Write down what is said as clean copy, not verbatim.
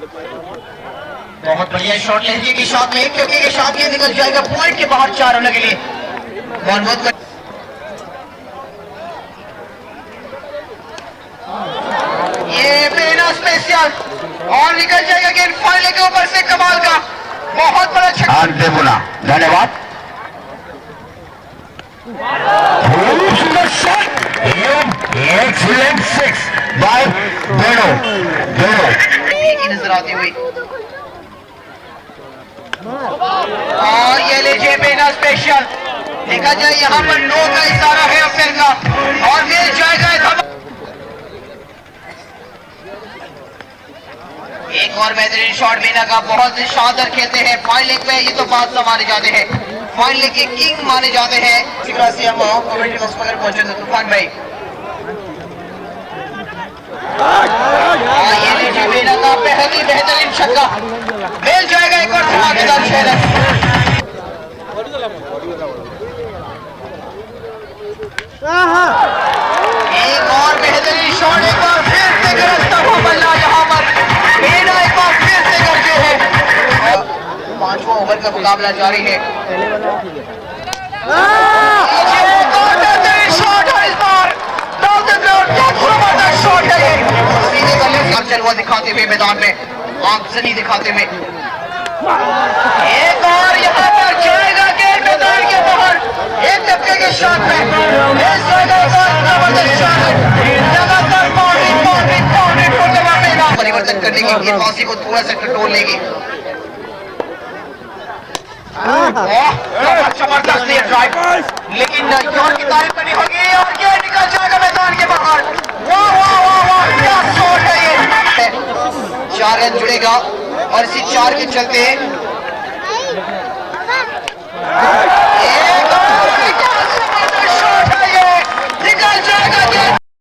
बहुत बढ़िया शॉट लहजी की शॉट में, क्योंकि ये शॉट ये निकल जाएगा पॉइंट के बाहर 4 रन के लिए। बहुत ये बेना स्पेशल और निकल जाएगा गेंद फाइनल के ऊपर से, कमाल का बहुत बड़ा छक्का। धन्यवाद। एक्सीलेंट 6 बाय बेनो नजर आती हुई, और ये लीजिए बेना स्पेशल। देखा जाए यहाँ पर 9 का इशारा है अफेयर का, और मिल जाएगा एक और बेहतरीन शॉट बेना का। बहुत ही शानदार खेलते हैं फाइन लेग पे, ये तो बादशाह माने जाते हैं, फाइन लेग के किंग माने जाते हैं। हम कमेंट्री बॉक्स पर पहुंचे तो तूफान भाई, ये लीजिए बेना का बेहतरीन छक्का, मिल जाएगा एक और धमाकेदार 6 रन। एक और बेहतरीन शॉट, एक बार फिर से गरजता हुआ बल्ला यहाँ पर बेना एक बार फिर से गरजे है। 5वां ओवर का मुकाबला जारी है। शॉट है इस बार, शॉट है ये, सीधे गले चल हुआ दिखाते हुए मैदान में, आगजनी दिखाते हुए। एक और यहाँ पर जाएगा गेंद मैदान के बाहर, एक धक्के के शॉट में परिवर्तन करने की गेंदबाजी को थोड़ा सा कंट्रोल लेगी। जबरदस्त ये ड्राइव, लेकिन यॉर्क की तारीफ करनी होगी, और ये निकल जाएगा मैदान के बाहर। वाह वाह वाह वाह, क्या शॉट है ये। 4 रन जुड़ेगा, और इसी 4 के चलते